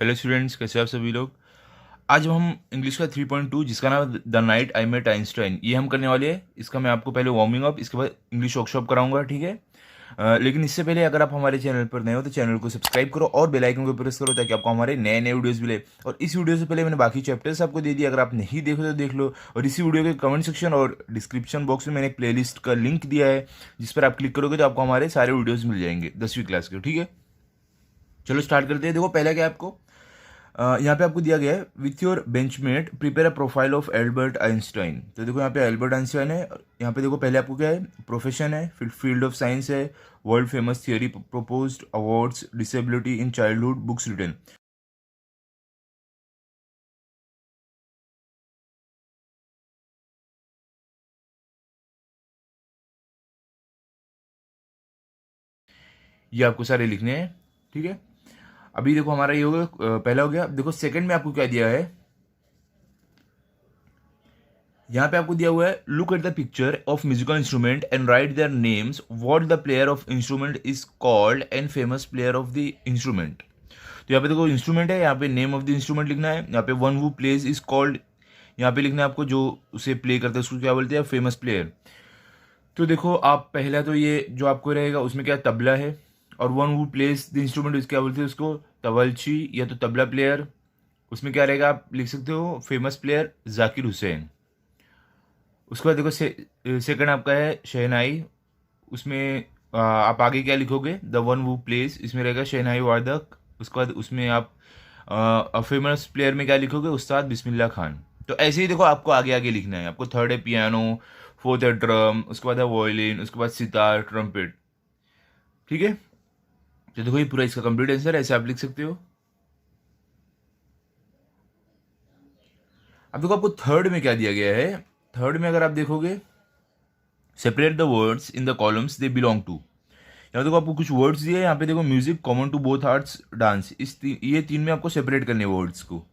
Hello students, कैसे आप सभी लोग। आज हम इंग्लिश का 3.2 जिसका नाम है the night I met Einstein, ये हम करने वाले हैं। इसका मैं आपको पहले वार्मिंग अप, इसके बाद इंग्लिश वर्कशॉप कराऊंगा, ठीक है। लेकिन इससे पहले अगर आप हमारे चैनल पर नए हो तो चैनल को सब्सक्राइब करो और बेल आइकन को प्रेस करो ताकि आपको हमारे नए नए वीडियोस मिले। और इस वीडियो से पहले मैंने बाकी चैप्टर्स आपको दे दिए, अगर आप नहीं देखो तो देख लो। और इसी वीडियो के कमेंट सेक्शन और डिस्क्रिप्शन बॉक्स में मैंने एक प्लेलिस्ट का लिंक दिया है, जिस पर आप क्लिक करोगे तो आपको हमारे सारे वीडियोज़ मिल जाएंगे 10वीं क्लास के, ठीक है। चलो स्टार्ट करते हैं। देखो पहला क्या है आपको, यहाँ पे आपको दिया गया है with your benchmate prepare a profile of Albert Einstein. तो देखो यहाँ पे एल्बर्ट आइंस्टाइन है। यहाँ पे देखो पहले आपको क्या है, प्रोफेशन है, फिर फील्ड ऑफ साइंस है, world famous theory proposed, awards, disability in childhood, books written. ये आपको सारे लिखने हैं, ठीक है। अभी देखो हमारा ये हो गया, पहला हो गया। देखो सेकंड में आपको क्या दिया है, यहाँ पे आपको दिया हुआ है look at the picture of musical instrument and right their names, what the player of instrument is called and famous player of the instrument. तो यहाँ पे देखो इंस्ट्रूमेंट है, यहाँ पे नेम ऑफ द इंस्ट्रूमेंट लिखना है, यहाँ पे one who plays is called, यहाँ पे लिखना है आपको जो उसे प्ले करता है उसको क्या बोलते हैं, फेमस प्लेयर। तो देखो आप पहला तो ये जो आपको रहेगा उसमें क्या तबला है, और one who plays the instrument क्या बोलते हैं उसको, तवलची या तो तबला प्लेयर। उसमें क्या रहेगा, आप लिख सकते हो फेमस प्लेयर जाकिर हुसैन। उसके बाद देखो सेकंड आपका है शहनाई। उसमें आप आगे क्या लिखोगे, द वन वो प्लेस, इसमें रहेगा शहनाई वादक। उसके बाद उसमें आप फेमस प्लेयर में क्या लिखोगे, उस्ताद बिस्मिल्लाह खान। तो ऐसे ही देखो आपको आगे आगे लिखना है। आपको थर्ड है पियानो, फोर्थ है ड्रम, उसके बाद है वायलिन, उसके बाद सितार, ट्रम्पेट, ठीक है। तो देखो ये पूरा इसका कंप्लीट आंसर है, ऐसे आप लिख सकते हो। अब देखो आपको थर्ड में क्या दिया गया है। थर्ड में अगर आप देखोगे, separate the words in the columns they belong to. यहाँ देखो आपको कुछ वर्ड्स दिए हैं, यहाँ पे देखो music common to both arts dance, ये तीन में आपको सेपरेट करने वर्ड्स को।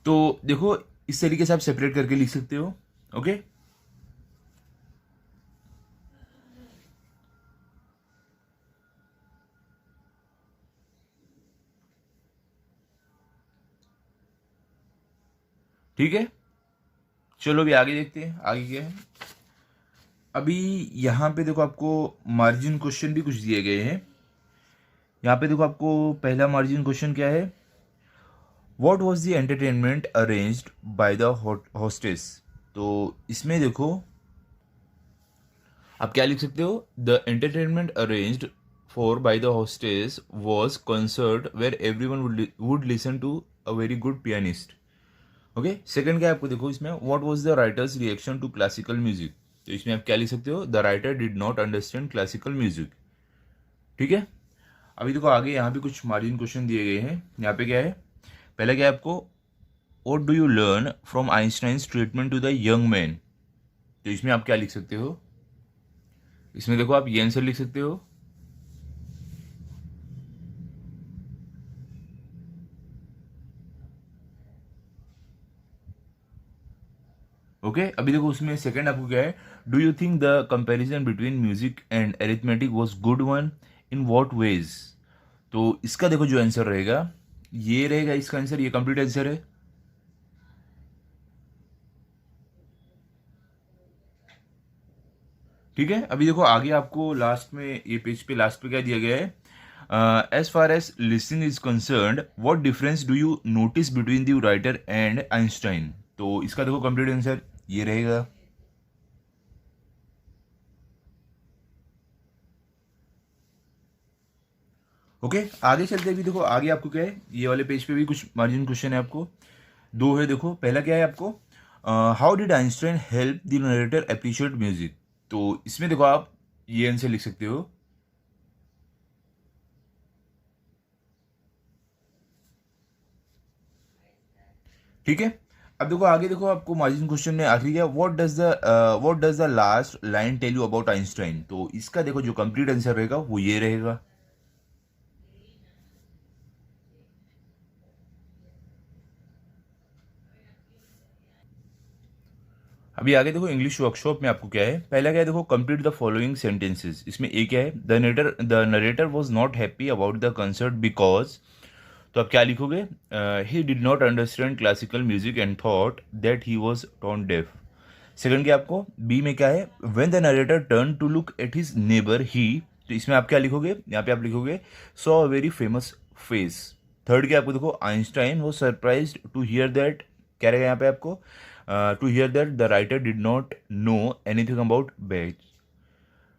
तो देखो इस तरीके से आप सेपरेट करके लिख सकते हो, ओके। ठीक है, चलो अभी आगे देखते हैं आगे क्या है। अभी यहाँ पे देखो आपको मार्जिन क्वेश्चन भी कुछ दिए गए हैं। यहाँ पे देखो आपको पहला मार्जिन क्वेश्चन क्या है, what was the entertainment arranged by the hostess. तो इसमें देखो आप क्या लिख सकते हो, the entertainment arranged for by the hostess was concert where everyone would listen to a very good pianist, okay. Second क्या है आपको देखो इसमें, what was the writer's reaction to classical music. तो इसमें आप क्या लिख सकते हो, the writer did not understand classical music, ठीक है। अभी देखो आगे यहाँ पे कुछ मार्जिन क्वेश्चन दिए गए हैं। यहाँ पे क्या है, पहला क्या है आपको, what do you learn from Einstein's treatment to the young man. तो इसमें आप क्या लिख सकते हो, इसमें देखो आप ये आंसर लिख सकते हो। ओके अभी देखो उसमें सेकंड आपको क्या है, do you think the comparison between music and arithmetic was good one, in what ways. तो इसका देखो जो आंसर रहेगा ये रहेगा, इसका आंसर ये कंप्लीट आंसर है। ठीक है अभी देखो आगे आपको लास्ट में ये पेज पे लास्ट पे क्या दिया गया है, as far as listening is concerned what difference do you notice between the writer and Einstein. तो इसका देखो कंप्लीट आंसर ये रहेगा। ओके आगे चलते भी देखो आगे आपको क्या है, ये वाले पेज पे भी कुछ मार्जिन क्वेश्चन है आपको, दो है। देखो पहला क्या है आपको, how did Einstein help the narrator appreciate music. तो इसमें देखो आप ये आंसर लिख सकते हो। ठीक है अब देखो आगे देखो आपको मार्जिन क्वेश्चन में आखिरी क्या, what does the last line tell you about Einstein. तो इसका देखो जो कंप्लीट आंसर रहेगा वो ये रहेगा। अभी आगे देखो इंग्लिश वर्कशॉप में आपको क्या है, पहला क्या है देखो, कंप्लीट द फॉलोइंग सेंटेंसेस। इसमें एक क्या है, the narrator was not happy about the concert because, तो आप क्या लिखोगे? He did not understand classical music and thought that he was tone deaf. Second क्या आपको बी में क्या है? When the narrator turn to look at his neighbour he, तो इसमें आप क्या लिखोगे? यहाँ पे आप लिखोगे saw a very famous face. Third क्या आपको देखो? आइंस्टाइन वो सरप्राइज्ड टू हियर दैट, क्या रहेगा यहाँ पे आपको? To hear that the writer did not know anything about Bach.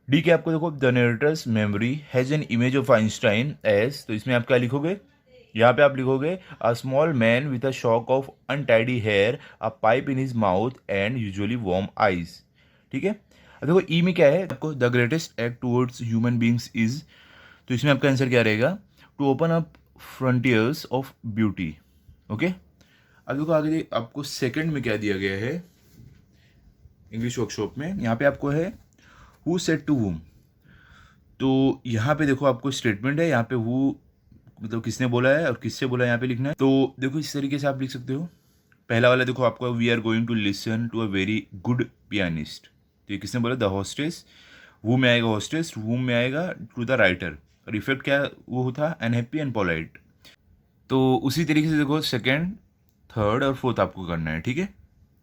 D के आपको देखो the narrator's memory has an image of Einstein as, तो इसमें आप क्या लिखोगे? यहाँ पे आप लिखोगे a small man with a shock of untidy hair, a pipe in his mouth and usually warm eyes. ठीक है। अब देखो ई में क्या है आपको? The greatest act towards human beings is, तो इसमें आपका आंसर क्या रहेगा? To open up frontiers of beauty. Okay. अब देखो आगे आपको सेकंड में क्या दिया गया है इंग्लिश वर्कशॉप में, यहाँ पे आपको है हु सेड टू whom। तो यहाँ पे देखो आपको स्टेटमेंट है, यहाँ पे हु मतलब किसने बोला है और किससे बोला है यहाँ पे लिखना है। तो देखो इस तरीके से आप लिख सकते हो। पहला वाला देखो आपको we are going to listen to a very good pianist, तो ये किसने बोला? The hostess. वो में आएगा हॉस्टेस, वो में आएगा टू द राइटर, और इफेक्ट क्या वो होता? Unhappy and polite. तो उसी तरीके से देखो सेकेंड थर्ड और फोर्थ आपको करना है। ठीक है।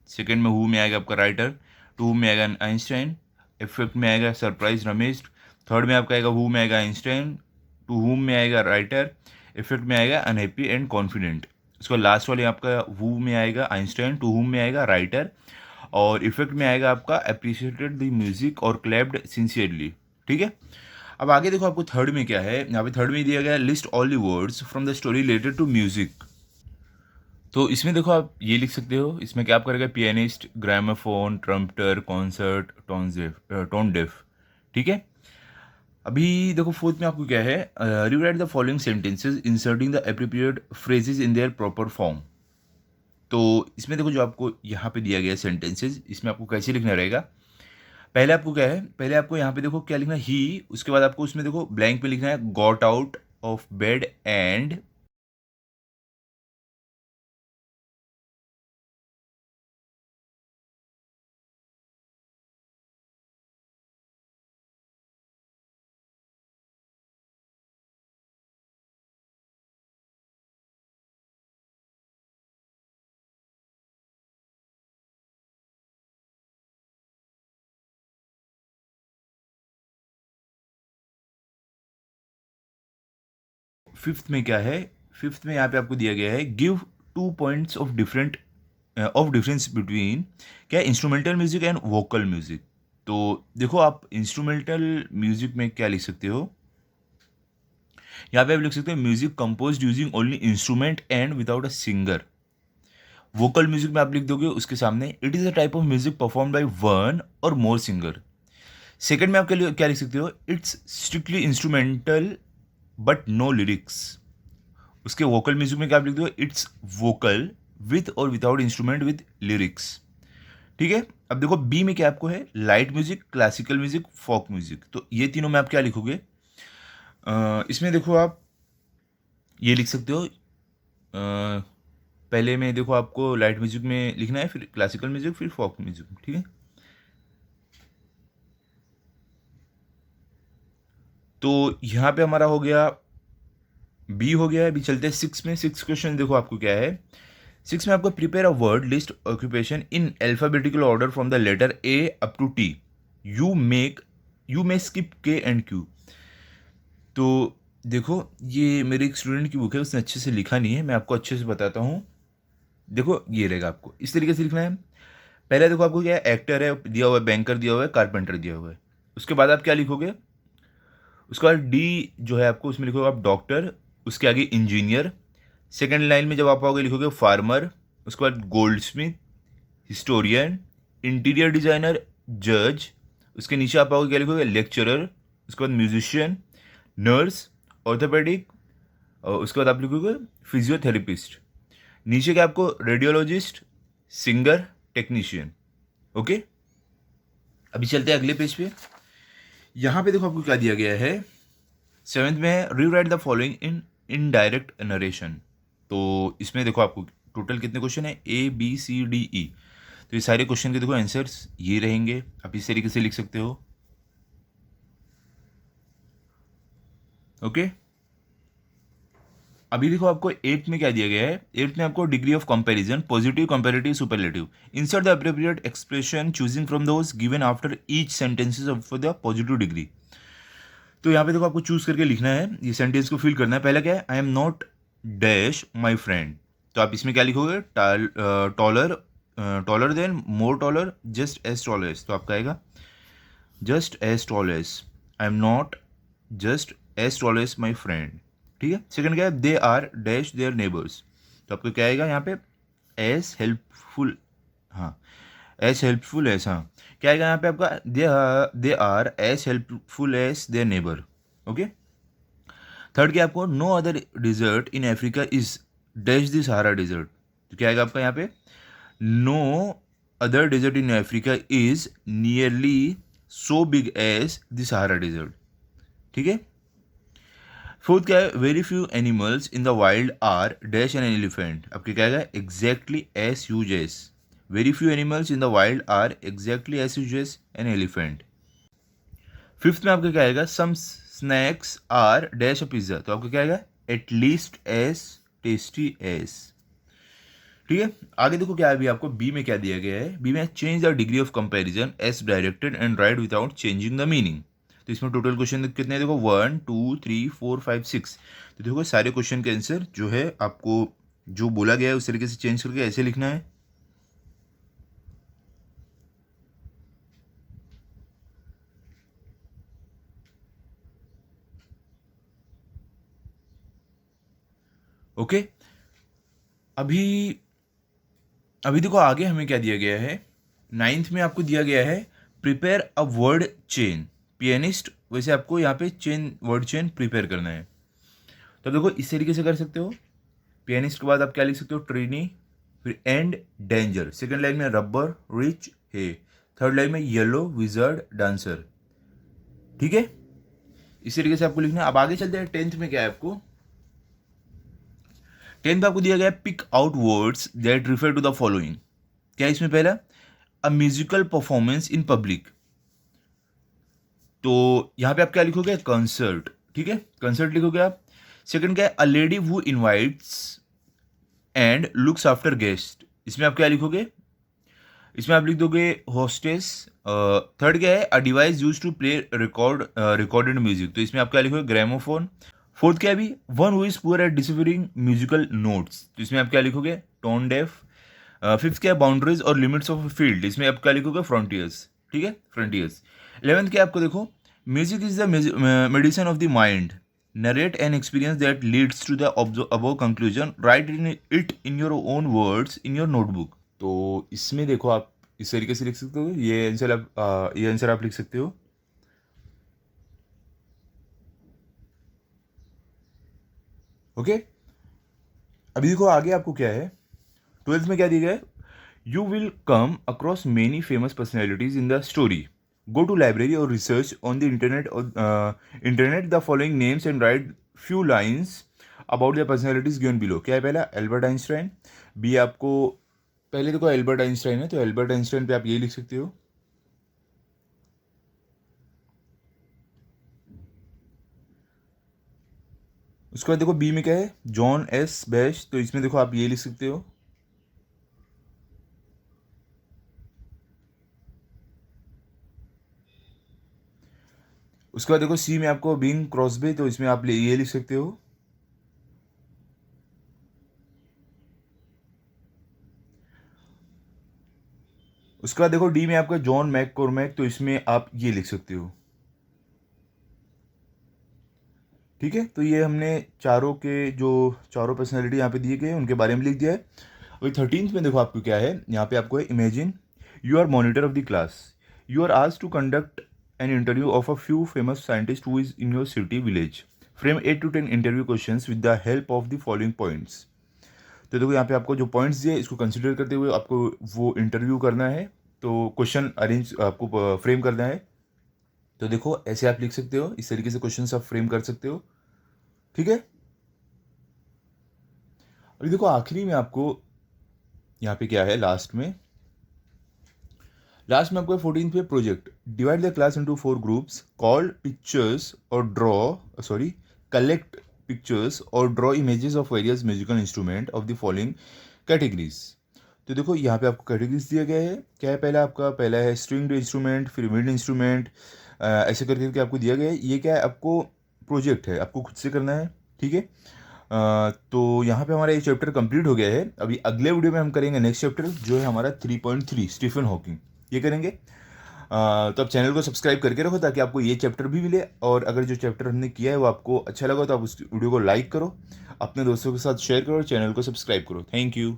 सेकेंड में हु में आएगा आपका राइटर, टू में आएगा आइंस्टाइन, इफेक्ट में आएगा सरप्राइज रमेश, थर्ड में आपका आएगा हु में आएगा आइंस्टाइन, टू हुम में आएगा राइटर, इफेक्ट में आएगा अनहैप्पी एंड कॉन्फिडेंट। इसको लास्ट वाले आपका हु में आएगा आइंस्टाइन, टू हुम में आएगा राइटर, और इफेक्ट में आएगा आपका अप्रिशिएटेड द म्यूजिक और क्लैप्ड सिंसियरली। ठीक है। अब आगे देखो आपको थर्ड में क्या है, यहाँ पे थर्ड में दिया गया list all the words from the story related to music. तो इसमें देखो आप ये लिख सकते हो, इसमें क्या आप करेगा? Pianist, gramophone, trumpeter, concert, tone deaf. ठीक है। अभी देखो फोर्थ में आपको क्या है? Rewrite the following sentences inserting the appropriate phrases in their proper form. तो इसमें देखो जो आपको यहाँ पे दिया गया सेंटेंसेस, इसमें आपको कैसे लिखना रहेगा? पहले आपको क्या है? पहले आपको यहाँ पे देखो क्या लिखना है? ही। उसके बाद आपको उसमें देखो ब्लैंक में लिखना है got out of bed and, fifth में क्या है? फिफ्थ में यहाँ पे आपको दिया गया है give two points of difference between क्या है? Instrumental music and vocal music. तो देखो आप इंस्ट्रूमेंटल म्यूजिक में क्या लिख सकते हो? यहाँ पे आप लिख सकते हो music composed using only instrument and without a singer. Vocal music में आप लिख दोगे उसके सामने it is a type of music perform by one और मोर सिंगर। सेकंड में आप क्या लिख सकते हो? It's strictly instrumental but no lyrics. उसके वोकल म्यूजिक में क्या आप लिख दो? It's vocal with or without instrument with lyrics. ठीक है। अब देखो बी में क्या आपको है? Light music, classical music, folk music. तो ये तीनों में आप क्या लिखोगे? इसमें देखो आप ये लिख सकते हो। पहले में देखो आपको लाइट म्यूजिक में लिखना है, फिर क्लासिकल म्यूजिक, फिर फोक म्यूजिक। ठीक है। तो यहाँ पे हमारा हो गया बी हो गया है। अभी चलते हैं सिक्स में। सिक्स क्वेश्चन देखो आपको क्या है? सिक्स में आपको prepare a word list occupation in alphabetical order from the letter A up to T. You may skip K and Q. तो देखो ये मेरे एक स्टूडेंट की बुक है, उसने अच्छे से लिखा नहीं है, मैं आपको अच्छे से बताता हूँ। देखो ये रहेगा, आपको इस तरीके से लिखना है। पहले देखो आपको क्या है? एक्टर है दिया हुआ है, बैंकर दिया हुआ है, कारपेंटर दिया हुआ है। उसके बाद आप क्या लिखोगे? उसके बाद डी जो है आपको उसमें लिखोगे आप डॉक्टर, उसके आगे इंजीनियर। सेकेंड लाइन में जब आप आओगे लिखोगे फार्मर, उसके बाद gold Smith, historian, interior designer, जज। उसके नीचे आप आओगे क्या लिखोगे? लेक्चरर, उसके बाद म्यूजिशियन, नर्स, ऑर्थोपेडिक, और उसके बाद आप लिखोगे फिजियोथेरेपिस्ट। नीचे क्या आपको? Radiologist, singer, technician. ओके। अभी चलते हैं अगले पेज पे। यहाँ पे देखो आपको क्या दिया गया है? सेवेंथ में है rewrite the following in indirect narration. तो इसमें देखो आपको टोटल कितने क्वेश्चन है? A B C D E. तो ये सारे क्वेश्चन के देखो आंसर्स ये रहेंगे, आप इस तरीके से लिख सकते हो। ओके। अभी देखो आपको एट्थ में क्या दिया गया है, एट्थ में आपको degree of comparison, positive, comparative, superlative, insert the appropriate expression choosing from those given after each sentences of the positive degree. तो यहाँ पे देखो आपको चूज करके लिखना है, ये सेंटेंस को फिल करना है। पहला क्या है, I am not dash my friend, तो आप इसमें क्या लिखोगे, taller, taller than, more taller, just as tall as, तो आपका आएगा just as tall as, I am not just as tall as my friend. ठीक है। सेकंड क्या है, they are dash their neighbours, तो आपको क्या आएगा यहाँ पे, एज हेल्पफुल, हाँ एज हेल्पफुल एज, हाँ क्या आएगा यहाँ पे आपका, they are as helpful as their neighbour. Okay. Third क्या आपको, no other desert in Africa is dash the Sahara desert, तो क्या आएगा आपका यहाँ पे, no other desert in Africa is nearly so big as the Sahara desert. ठीक है। फोर्थ क्या है, very few animals in the wild are dash an elephant, आपके क्या आएगा, exactly as huge as, very few animals in the wild are exactly as huge as an elephant. Fifth में आपका क्या आएगा, some snacks are dash a pizza, तो आपका क्या आएगा, एटलीस्ट एज टेस्टी एज। ठीक है। आगे देखो क्या है, अभी आपको बी में क्या दिया गया है, बी में change the degree of comparison as directed and write without changing the meaning. तो इसमें टोटल क्वेश्चन कितने हैं, देखो 1 2 3 4 5 6। तो देखो सारे क्वेश्चन के आंसर जो है आपको जो बोला गया है उस तरीके से चेंज करके ऐसे लिखना है। ओके। अभी अभी देखो आगे हमें क्या दिया गया है, नाइन्थ में आपको दिया गया है prepare a word chain, pianist, वैसे आपको यहाँ पे चेन, वर्ड चेन प्रिपेयर करना है। तो देखो इस तरीके से कर सकते हो, पियानिस्ट के बाद आप क्या लिख सकते हो, ट्रेनी, फिर एंड डेंजर, सेकंड लाइन में रबर, रिच, हे, थर्ड लाइन में येलो, विजर्ड, डांसर। ठीक है। इस तरीके से आपको लिखना है। अब आगे चलते हैं, टेंथ में क्या है आपको, टेंथ में आपको दिया गया है pick out words that refer to the following. क्या है इसमें, पहला a musical performance in public, तो यहां पे आप क्या लिखोगे, कंसर्ट। ठीक है, कंसर्ट लिखोगे आप। सेकंड क्या है, a lady who invites and looks after guest, इसमें आप क्या लिखोगे, इसमें आप लिख दोगे हॉस्टेस। थर्ड क्या है, a device use to play recorded music, तो इसमें आप क्या लिखोगे, ग्रामोफोन। फोर्थ क्या है, अभी one who is poor at deciphering musical notes, तो इसमें आप क्या लिखोगे, टोन डेफ। फिफ्थ क्या है, बाउंड्रीज और लिमिट्स ऑफ फील्ड, इसमें आप क्या लिखोगे, फ्रंटियर्स। ठीक है, फ्रंटियर्स। 11th क्या है आपको, देखो music is the medicine of the mind, narrate an experience that leads to the above conclusion, write in it in your own words in your notebook. तो इसमें देखो आप इस तरीके से लिख सकते हो, ये आंसर आप लिख सकते हो। ओके। अभी देखो आगे आपको क्या है, 12th में क्या दिया गया है, you will come across many famous personalities in the story, go to library और research on the internet the following names and write few lines about the personalities given below. क्या है, पहला एल्बर्ट आइंस्टाइन, बी आपको, पहले देखो Albert Einstein है तो Albert Einstein पे आप ये लिख सकते हो। उसके बाद देखो बी में क्या है, जॉन एस बैश, तो इसमें देखो आप ये लिख सकते हो। उसके बाद देखो सी में आपको बिंग क्रॉसबे, तो इसमें आप ये लिख सकते हो। उसके बाद देखो डी में आपका जॉन मैककॉर्मैक, तो इसमें आप ये लिख सकते हो। ठीक है। तो ये हमने चारों के जो चारों पर्सनैलिटी यहाँ पे दिए गए हैं उनके बारे में लिख दिया है। अभी 13th में देखो आपको क्या है, यहाँ पे आपको है imagine you are monitor of the class, you are asked to conduct an interview of a few famous scientist who is in your city village, frame 8 to 10 interview questions with the help of the following points. तो देखो यहाँ पे आपको जो points दिए इसको consider करते हुए आपको वो इंटरव्यू करना है, तो क्वेश्चन अरेंज आपको फ्रेम करना है। तो देखो ऐसे आप लिख सकते हो, इस तरीके से क्वेश्चन आप फ्रेम कर सकते हो। ठीक है। अभी देखो आखिरी में आपको यहाँ पे क्या है, लास्ट में आपको 14th पे project, divide the class into 4 groups, call pictures और ड्रॉ, सॉरी कलेक्ट पिक्चर्स और draw images of various musical instrument of the following categories. तो देखो यहाँ पे आपको कैटेगरीज दिया गया है। क्या है पहला है स्ट्रिंग्ड इंस्ट्रूमेंट, फिर विंड इंस्ट्रूमेंट, ऐसे करके आपको दिया गया है। ये क्या है, आपको प्रोजेक्ट है, आपको खुद से करना है, ठीक है। तो यहाँ पे हमारा ये चैप्टर कंप्लीट हो गया है। अभी अगले वीडियो में हम करेंगे नेक्स्ट चैप्टर, जो है हमारा 3.3 स्टीफन हॉकिंग, ये करेंगे। तो आप चैनल को सब्सक्राइब करके रखो ताकि आपको ये चैप्टर भी मिले। और अगर जो चैप्टर हमने किया है वो आपको अच्छा लगा तो आप उस वीडियो को लाइक करो, अपने दोस्तों के साथ शेयर करो और चैनल को सब्सक्राइब करो। Thank you.